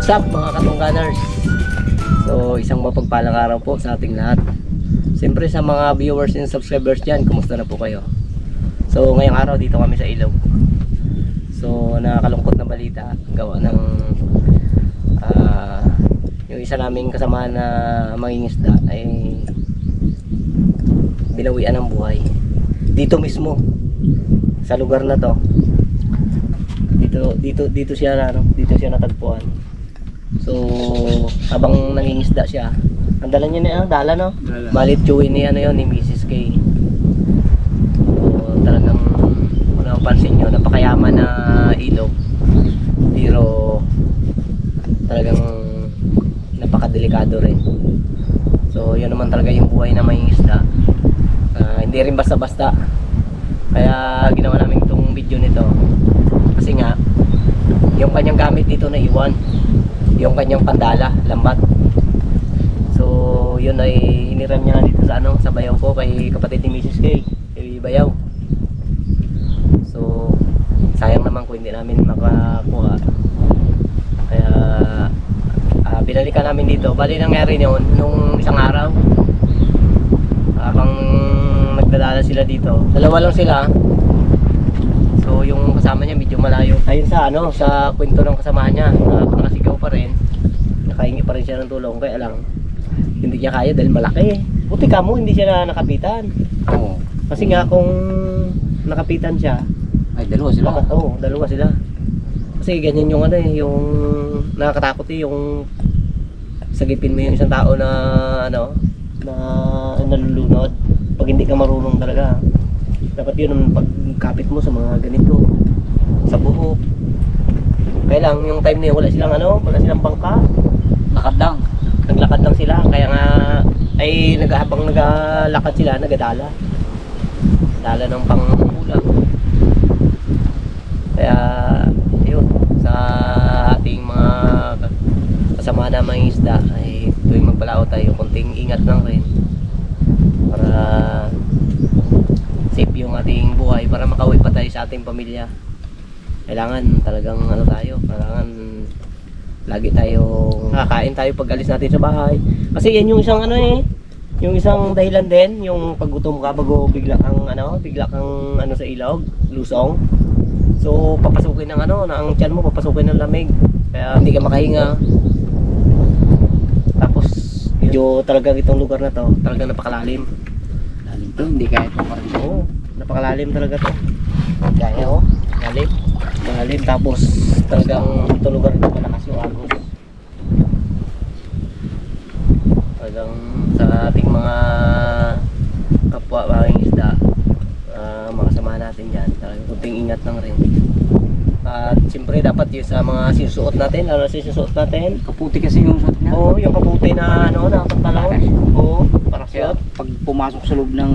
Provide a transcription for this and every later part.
What's up mga katungganers? So isang mapagpalang araw po sa ating lahat. Siyempre sa mga viewers and subscribers dyan, kumusta na po kayo? So ngayong araw dito kami sa Ilog. So nakakalungkot na balita gawa ng yung isa naming kasama na mangingisda ay binawian ng buhay dito mismo sa lugar na to. Dito siya natagpuan. So habang nangingisda siya, ang dala niya na dala no. Balit chewin ni ni Mrs. K. So talagang kung napansin niyo, napakayaman na ilog. Pero talagang napakadelikado rin. So yun naman talaga yung buhay na mangingisda. Hindi rin basta-basta. Kaya ginawa namin itong video nito. Kasi nga yung kanyang gamit dito na iwan, yung kanyang pandala, lambat. So yun ay iniram niya dito sa sa bayaw ko, kay kapatid ni Mrs. K, kay bayaw. So sayang naman kung hindi namin makakuha. Kaya binalikan namin dito. Bali nangyari yun nung isang araw, habang nagdadala sila dito, dalawa lang sila. So yung kasama niya medyo malayo. Ayun sa kwento ng kasama niya, nakasigaw pa rin, nakahingi pa rin siya ng tulong, kaya lang hindi niya kaya dahil malaki. Buti ka mo hindi siya nakapitan. Oo. Kasi nga kung nakapitan siya, Ay, dalawa sila. Dalawa sila. Kasi ganyan yung yung nakakatakot yung sagipin mo yung isang tao na na nalulunod pag hindi ka marunong talaga. Dapat yun ang pagkapit mo sa mga ganito, sa buhok. Kaya lang yung time na yun, wala silang bangka. Lakad lang. Naglakad lang sila, kaya nga ay habang naglalakad sila, nagadala ng pangulam. Kaya yun, sa ating mga kasama na mga isda ay tuwing magpalao tayo, konting ingat lang rin para safe yung ating buhay, para makauwi pa tayo sa ating pamilya. Kailangan talagang kailangan lagi tayong kakain tayo pag alis natin sa bahay. Kasi yan yung isang yung isang dahilan din, yung paggutom ka bago bigla kang sa ilog, lusong. So papasukin ng ang tiyan mo, papasukin ng lamig. Kaya hindi ka makahinga. Tapos medyo talaga itong lugar na to, talagang napakalalim. Lalim to, hindi kaya ito parang. Oo, napakalalim talaga to. Kaya malalim. Tapos talagang itong lugar na malakas yung agos. Talagang sa ating mga kapwa mangingisda, mga kasama natin dyan, talagang kunting ingat lang rin. At siyempre dapat yung sa mga sinusuot natin, lalo na sinusuot natin. Kaputi kasi yung suot niya. Oo, yung kaputi na na pantalaon. Oo, parasot. Pag pumasok sa loob ng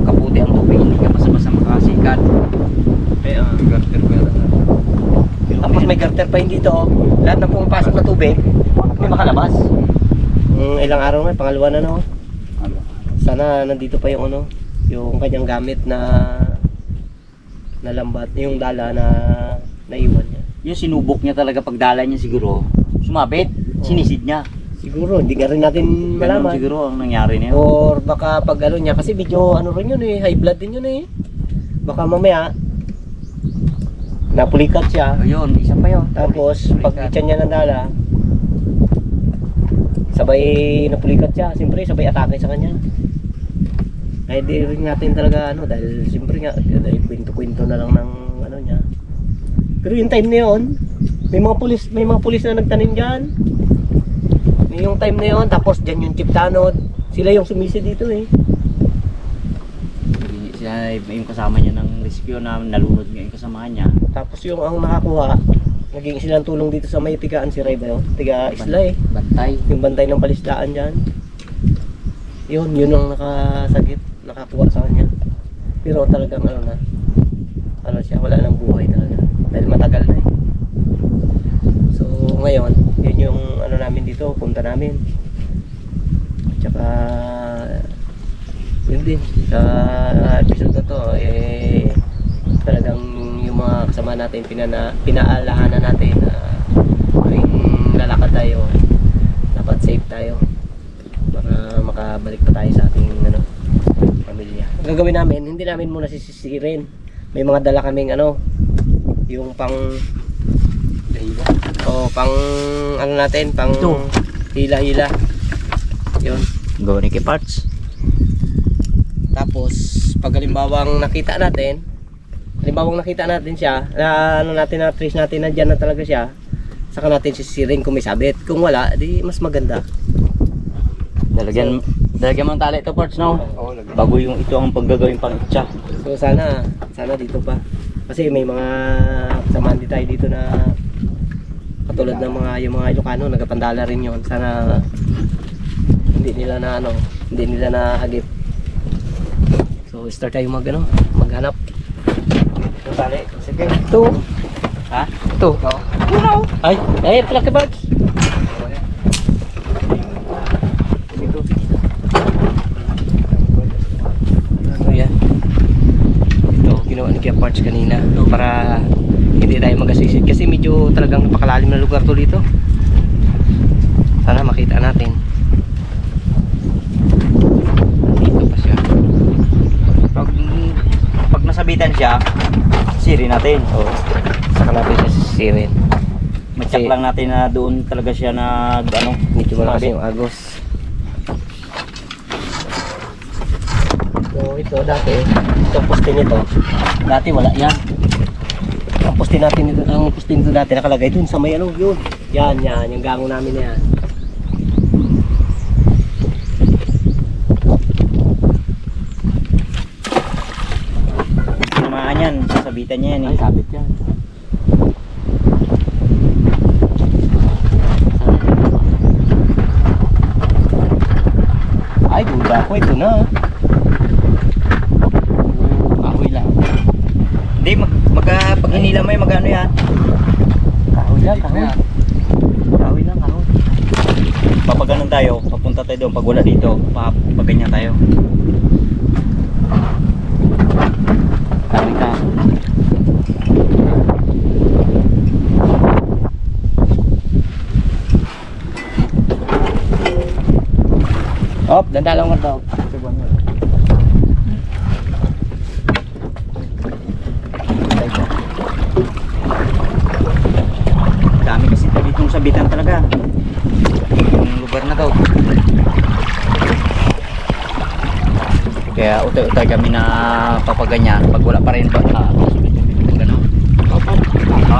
kaputi ang tubig, hindi ka basta-basta makasikat. Kaya garter pa yan. Tapos may garter pa yun dito. Lahat ng pumapasok na tubig, may makalabas. Ilang araw na, pangalawa na Sana nandito pa yung yung kanyang gamit na lambat, yung dala na naiwan niya. Yung sinubok niya talaga pagdala niya siguro, sumabit, sinisid niya. Siguro, hindi ka rin natin malaman. Ganun siguro ang nangyari niya. Or baka pag niya, kasi medyo rin yun high blood din yun Baka mamaya, napulikat siya. Ayun, isa pa yun. Tapos, pag ityan niya ng dala, sabay napulikat siya. Siyempre, sabay atake sa kanya. Ay di rin natin talaga dahil siyempre nga dahil kwento-kwento na lang ng niya. Pero yung time na yun, may mga pulis na nagtanim diyan. Yung time na yun, tapos diyan yung chip tanod, sila yung sumisi dito Siya yung kasama niya ng rescue na nalunod nga yung kasama niya. Tapos yung ang nakakuha, naging silang tulong dito sa may tigaan si Ray ba yun? Tiga isla Bantay. Yung bantay ng palistaan diyan. Yun ang nakakuha sa kanya. Pero talagang siya, wala nang buhay talaga dahil matagal na So ngayon yun yung namin dito, punta namin. Tsaka yun din sa episode na to talagang yung mga kasama natin pinaalahanan natin gagawin namin, hindi namin muna sisisirin. May mga dala kaming ano, yung pang pang ano natin, pang Ito. hila-hila. Yun. Gawa ni parts. Tapos pag halimbawang nakita natin siya, na ano natin, na trace natin na dyan na talaga siya, saka natin sisirin kung may sabit. Kung wala, di mas maganda. Dalagyan mo ng tali ito parts, no? Bago yung ito ang paggagawin pang itcha. So sana dito pa. Kasi may mga samahan din tayo dito na katulad ng yung mga Ilocano, nagapandala rin yon. Sana hindi nila na hagip. So start tayo maghanap. Ito tali. Sige. Ito. Ha? Ito. Ay, pala ka Bards. So yan. Ito, ginawa ni Kuya Parts kanina para hindi tayo magasisid kasi medyo talagang napakalalim na lugar to dito. Sana makita natin. Dito pa siya. Pag nasabitan siya, siri natin. Oh, saka natin siya sisirin. Matyak lang natin na doon talaga siya Medyo malakas yung agos. So ito dati, itong poste nito, dati wala yan. Ang poste nito dati nakalagay dun sa may yun. Yan, yung gango namin na yan. Namaan yan, sasabitan niya yan eh. Ay, sabit yan. Ay, duda ko, ito na. Kahoy lang. Hindi, pag hinila mo yan, magano yan? Kahoy lang, kahoy. Kahoy lang, kahoy. Papaganon tayo, papunta tayo doon. Pag wala dito, papaganyan tayo. Kahoy ka. Op, dandalong ka daw. Dami kasi ditong sabitan talaga. Yung lugar na to. Kaya utay-utay kami na papaganyan. Pag wala pa rin ba? Gano'n. Op,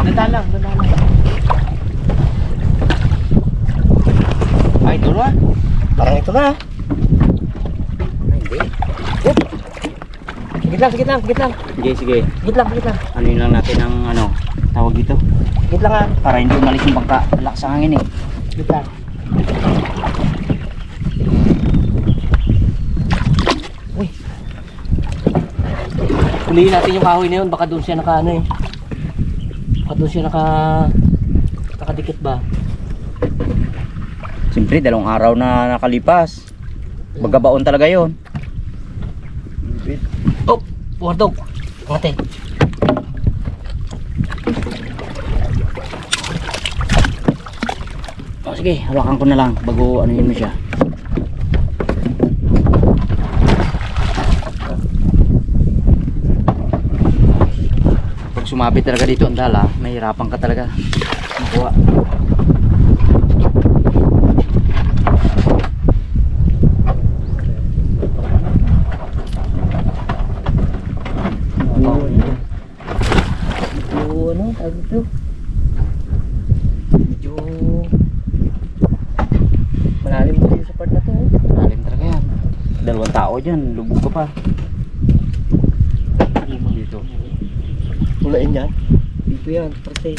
dandalang. Ay, ito na. Parang ito na. Hindi. Sigit lang. Sige, sige. Sigit lang. Ano yun lang natin ang tawag dito. Sigit lang ha. Para hindi umalis yung bangka. Lakas ang hangin eh. Sigit lang. Uy. Hulihin natin yung kahoy na yun. Baka doon siya nakadikit ba? Siyempre, 2 araw na nakalipas. Magkabaon talaga yon. Oh, wardog. Ngate. Oh, sige, hawakan ko na lang bago ano yun mo siya. Pag sumabit talaga dito ang dala, mahirapan ka talaga makuha. Medyo malalim ko sa part na to. Malalim talaga yan. 2 tao dyan, lubog ka pa. Dito. Tulain yan. Dito yan, kasi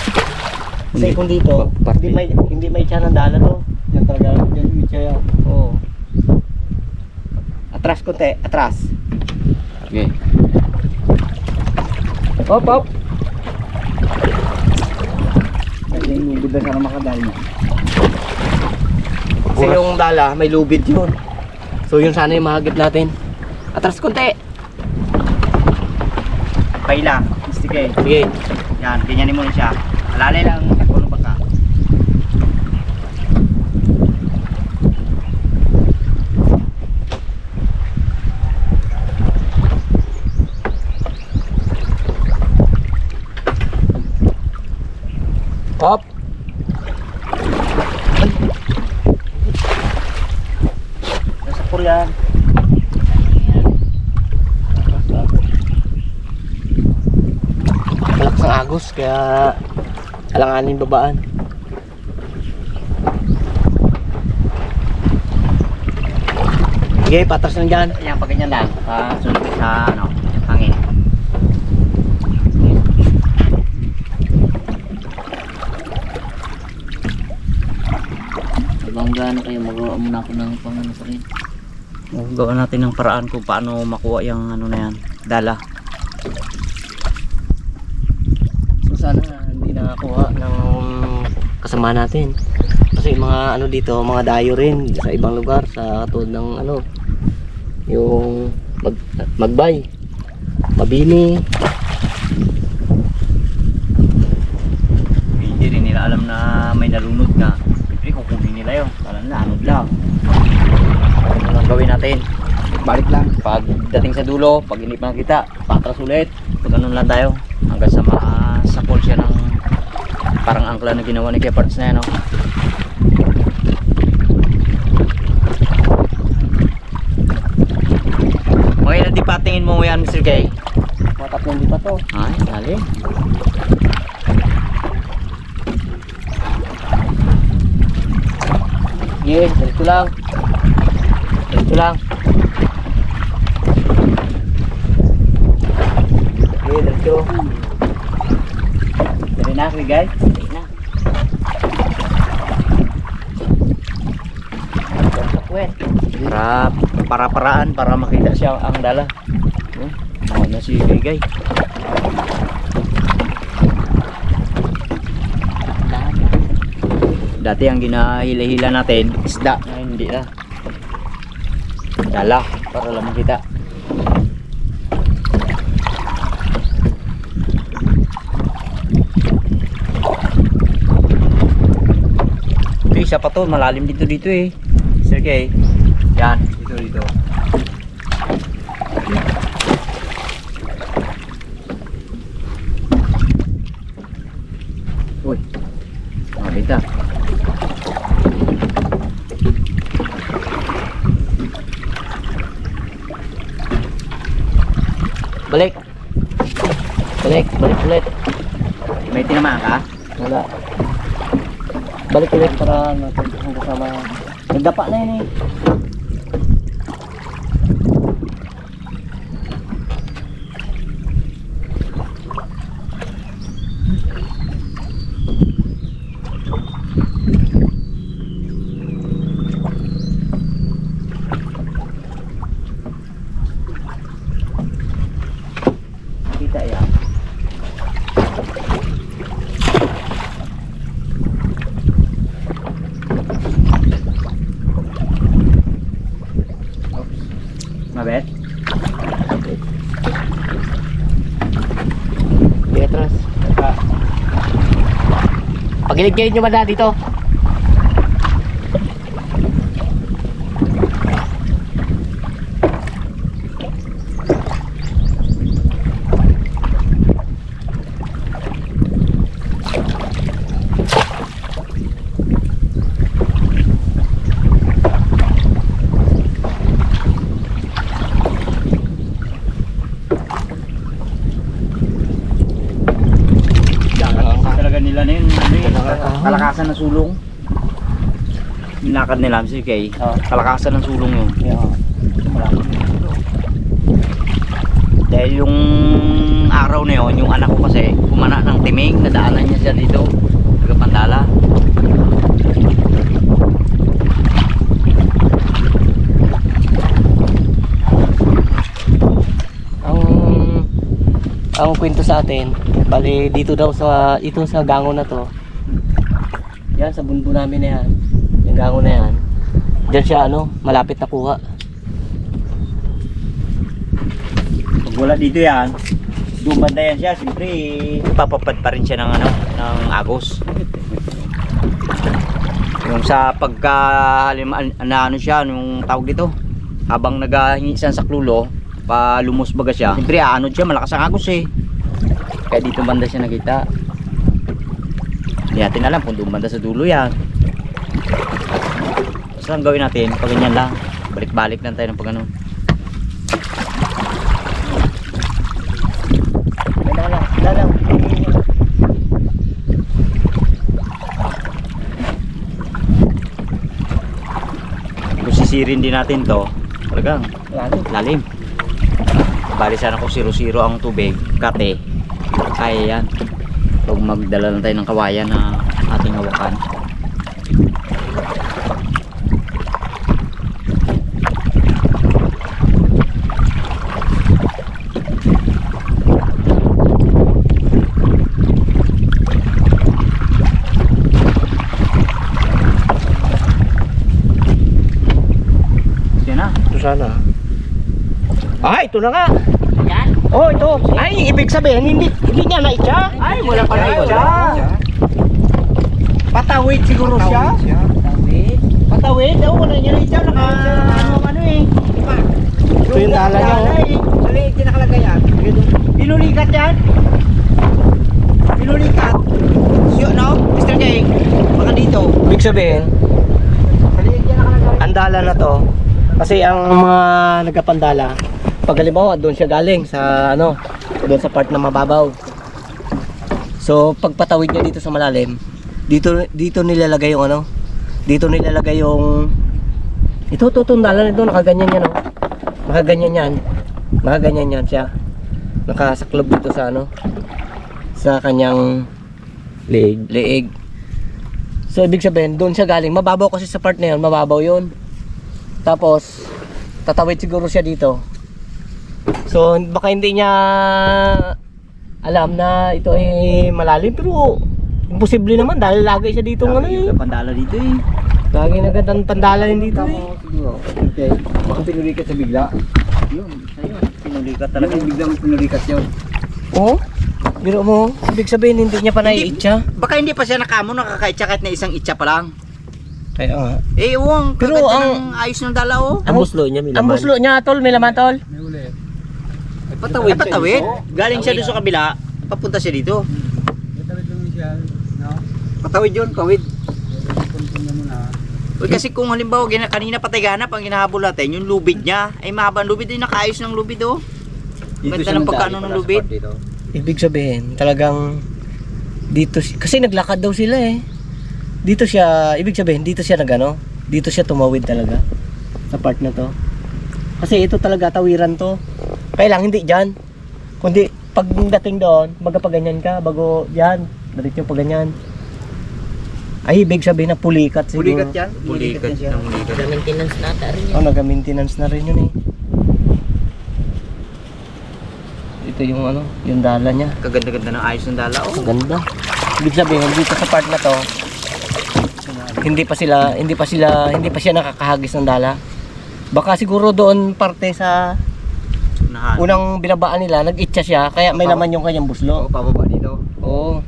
kung dito, Parte. hindi may tiyan ng dala to. Yan talaga, yan may tiyan yan. Oo. Atras konti, atras. Okay. Op. Kasi yung lubid na sana makadali mo. Kasi yung dala, may lubid yun. So yun sana yung mahagip natin. Atras konti. Paila, sige. Sige. Yan, ganyanin mo na siya. Alalay lang, ano ba ka? yan. Malakas ang agos kaya alanganin babaan. Sige, patras lang dyan. Yan, pag ganyan lang. Sunod sa ano, hangin. Ibang gano'n kayo, magawa muna ako ng pangano sa rin. Gawa natin ng paraan kung paano makuha yung ano na yan, dala. So sana hindi nakakuha ng kasama natin. Kasi mga ano dito, mga dayo rin sa ibang lugar, sa katulad ng ano, yung Magbay, Mabini. Hindi rin nila alam na may nalunod na. Siyempre kukunin nila yun. Alam na, anod lang. Ano lang gawin natin? Balik lang. Pag dating sa dulo, pag hindi pa nakita, patras ulit. Pag ano lang tayo. Hanggang sa masakol siya ng parang angkla na ginawa ni Keparts na yan. No? Mga ilan di patingin mo yan, Mr. K? Mga tatlong di pa to. Ay, dali. Sige, dito lang. Dito lang. Sige, dito. Dali na, guys. Dali na. Para-paraan para makita siya ang dala. Oh, na si Gay. Dati ang ginahila-hila natin isda, ngayon hindi na. Dala para lang makita. Okay, isa pa to, malalim dito eh. Sir Gay. Yan, dito. Uy, makabita. Balik. Balik ulit. May tinamaan ka? Wala. Balik ulit para natin kasama. Nagdapa na yun eh. Kita ya. Mabet? Sige, atras. Pagilid-gilid nyo ba na dito? Talaga nila na yun, kalakasan ng sulong. Nilakad nila si Kay. Kalakasan ng sulong yun. Dahil yung araw na yun, yung anak ko kasi kumana ng timing, nadaanan niya siya dito, taga Pandala. Ang kwento sa atin, bali dito daw sa gango na to. Yan sa bunbo namin na yan. Yung gango na yan. Diyan siya malapit na kuha. Pag wala dito yan, dumanda yan siya, siyempre papapad pa rin siya ng ng agos. Yung sa siya, yung tawag dito, habang naghahingi siya sa klulo, palumos baga siya, siyempre aanod siya, malakas ang agos eh. Kaya dito banda siya nakita. Hindi natin alam kung doon banda sa dulo yan. Basta lang gawin natin, pag ganyan lang. Balik-balik lang tayo ng pag ano. Dalang. Kung sisirin din natin to, talagang lalim. Bali sana kung 0-0 ang tubig, kate, kaya yan. Huwag magdala lang tayo ng kawayan na ating hawakan. Yan na. Ito sana. Ito na nga. Yan. Oh, ito. Ay, ibig sabihin, hindi niya na-itcha. Ay, wala pa na Wala. Patawid siguro siya. Patawid? Oo, wala niya na-itcha. Ano eh. Ito yung dala niya. Dali, hindi nakalagay yan. Pinulikat yan. Pinulikat. Siyo, no? Mr. K, baka dito. Ibig sabihin, ang dala na to, kasi ang mga nagkapandala, pag halimbawa doon siya galing sa doon sa part na mababaw. So pag patawid niya dito sa malalim, dito nilalagay yung dito nilalagay yung ito dala nito, nakaganyan yan nakaganyan yan siya, nakasaklob dito sa sa kanyang leeg. So ibig sabihin doon siya galing, mababaw kasi sa part na yun, mababaw yun. Tapos tatawid siguro siya dito. So baka hindi niya alam na ito ay malalim, pero imposible naman dahil lagi siya dito Pandala dito eh. Lagi nagandang pandala din dito Okay. Baka pinulikat sa bigla. Yun, sa'yo. Pinulikat talaga. Biglang pinulikat yun. Oh, biro mo, ibig sabihin hindi niya pa naiitcha. Baka hindi pa siya nakakaitsa kahit na isang itsa pa lang. Kaya nga. Eh, uwang, Pero kaganda ang- ng ayos ng dala oh. Ang buslo niya, may laman. Ang buslo niya, tol, may laman, tol. May uli. Patawid. Patawid. Galing siya doon sa kabila, papunta siya dito. Matawid lang siya. No? Patawid yun, pawid. Punta mo na. Uy, kasi kung halimbawa kanina patay ganap ang hinahabol natin, yung lubid niya, ay mahaba ang lubid, ay nakaayos ng lubid oh. Ganda ng pagkano ng lubid. Ibig sabihin, talagang dito kasi naglakad daw sila eh. Dito siya, ibig sabihin, dito siya dito siya tumawid talaga sa part na to. Kasi ito talaga tawiran to. Kaya lang hindi diyan. Kundi pagdating doon, magapaganyan ka bago diyan, diretso pa ganyan. Ay, ibig sabihin na pulikat siguro. Pulikat yan? Pulikat yan. Maintenance nata rin Oh, naga-maintenance na rin yun eh. Ito yung yung dala niya. Kaganda-ganda ng ayos ng dala oh. Ganda. Ibig sabihin dito sa part na to, hindi pa siya nakakahagis ng dala. Baka siguro doon parte sa Unahan. unang binabaan nila, nag-itcha siya, kaya may laman yung kanyang buslo. Oo, pababa dito. Oo.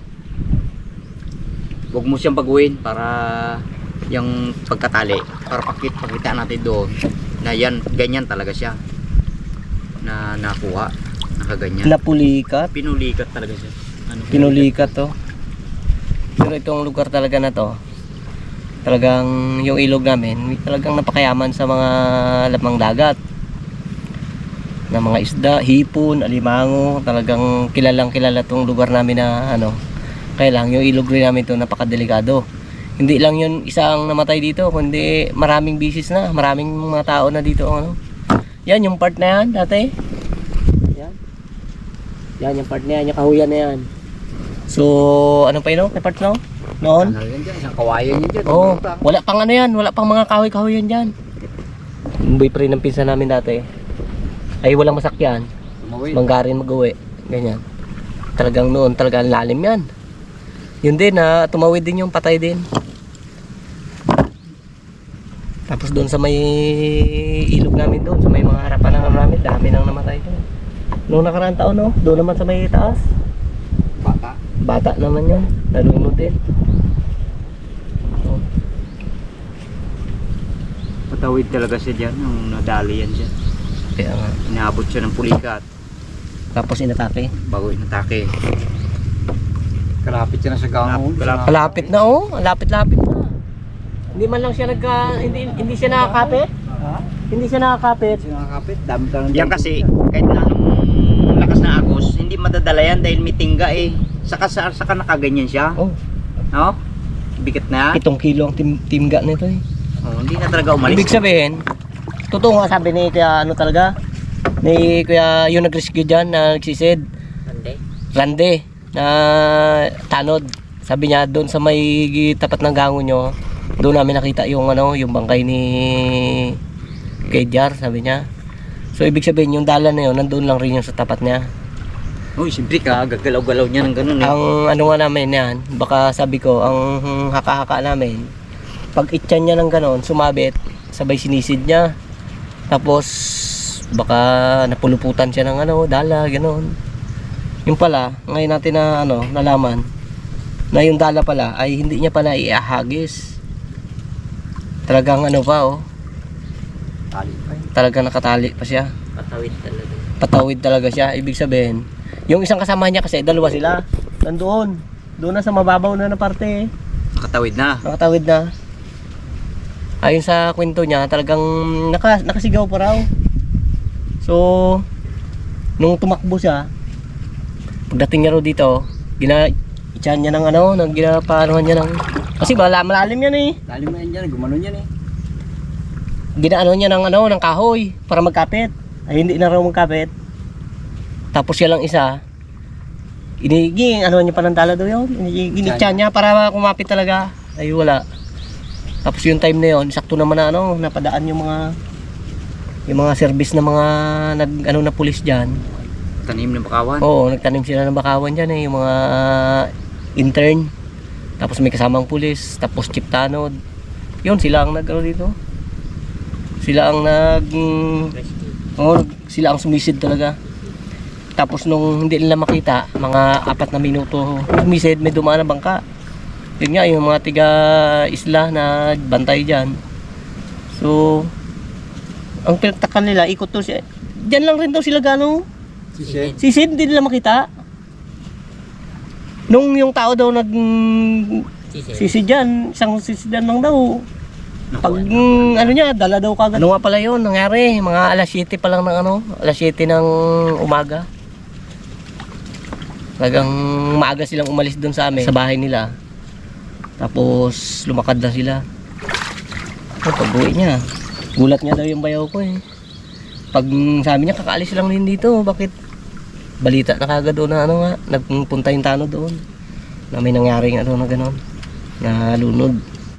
Huwag mo siyang baguhin para yung pagkatali, para pakita natin doon na yan, ganyan talaga siya na nakuha, nakaganyan. Napulikat. Pinulikat talaga siya. Pinulikat to. Pero itong lugar talaga na to, talagang yung ilog namin, talagang napakayaman sa mga lamang dagat. Na mga isda, hipon, alimango, talagang kilalang kilala tong lugar namin na kaya lang yung ilog rin namin to napakadelikado. Hindi lang yun isang namatay dito, kundi maraming bisis na, maraming mga tao na dito Yan yung part na yan dati. Yan yung part na yan, yung kahuyan na yan. So ano pa yun? May part na noon? Ano yan dyan? Isang kawayan yan dyan. Oh, wala pang wala pang mga kahoy-kahoy yan dyan. Yung boyfriend ng pinsan namin dati ay walang masakyan, Tumawid. manggarin mag-uwi, ganyan. Talagang noon, talagang lalim yan. Yun din na tumawid din yung patay din. Tapos doon sa may ilog namin doon, sa may mga harapan ng namin, dami nang namatay doon. Noong nakaraang taon doon naman sa may taas. Bata. Bata naman yan, nalunod din. Oh. Patawid talaga siya dyan, nung nadali yan siya. Kaya nga. Inaabot siya ng pulikat Tapos inatake. bago inatake. Kalapit siya na sa gahon. Malapit na Lapit-lapit na. Hindi man lang siya hindi siya nakakapit. Hindi siya nakakapit. Kasi nakakapit, dami ka ng Yan kasi, kahit na anong lakas na agos, hindi madadala yan dahil may tingga eh. Saka nakaganyan siya. Oh, No? Bigat na. 7 kilo ang timga nito eh. Oh, hindi na talaga umalis. Ibig sabihin, totoo nga sabi ni Kuya ano talaga, ni Kuya yung nag-rescue dyan na nagsisid, Ande. Rande, na tanod. Sabi niya doon sa may tapat ng gango nyo, doon namin nakita yung ano, yung bangkay ni Kedjar, sabi niya. So ibig sabihin yung dala na yun, nandoon lang rin yung sa tapat niya. Uy, siyempre ka, gagalaw-galaw niya ng ganun eh. Ang ano nga namin yan, baka sabi ko, ang haka-haka namin, pag ityan niya ng ganon, sumabit, sabay sinisid niya. Tapos, baka napuluputan siya ng ano, dala, ganon. Yung pala, ngayon natin na ano, nalaman, na yung dala pala, ay hindi niya pala iahagis. Talagang ano pa oh, tali pa yun. talagang nakatali pa siya. Patawid talaga. Patawid talaga siya, ibig sabihin. Yung isang kasama niya kasi, dalawa sila, nandoon. Doon na sa mababaw na parte. Nakatawid na. Nakatawid na. Ayon sa kwento niya, talagang nakasigaw pa raw. So, nung tumakbo siya, pagdating niya raw dito, ityan niya ng ano, ginapaanuhan niya ng, kasi malalim yan eh. Lalim na yan dyan, gumanon yan eh. Ginaano niya ng ano, ng kahoy para magkapit. Ay hindi na raw magkapit. Tapos siya lang isa, ano niya pa ng dala daw yun, inityan niya para kumapit talaga. Ay wala. Tapos yung time na yun, sakto naman na ano, napadaan yung mga service na mga na pulis diyan. Tanim ng bakawan. Oo, nagtanim sila ng bakawan diyan eh, yung mga intern. Tapos may kasamang pulis, tapos chief tanod. Yun sila ang dito. Sila ang sila ang sumisid talaga. Tapos nung hindi nila makita, mga 4 na minuto sumisid, may dumaan na bangka. Yun nga, yung mga tiga isla na bantay dyan. So, ang pinagtakan nila, ikot to siya. Diyan lang rin daw sila gano'ng sisid, hindi nila makita. Nung yung tao daw sisid dyan, isang sisidan lang daw. Pag ano niya, dala daw kagad. Ano nga pala yun, nangyari, mga alas 7 pa lang ng ano, alas 7 ng umaga. Talagang maaga silang umalis doon sa amin, sa bahay nila. Tapos lumakad na sila. Pag-uwi niya, gulat niya daw yung bayaw ko eh. Pag sabi niya, kakaalis lang din dito, bakit? Balita na kagad doon na ano nga, nagpunta yung tanod doon. Na may nangyaring ano na gano'n, na lunod.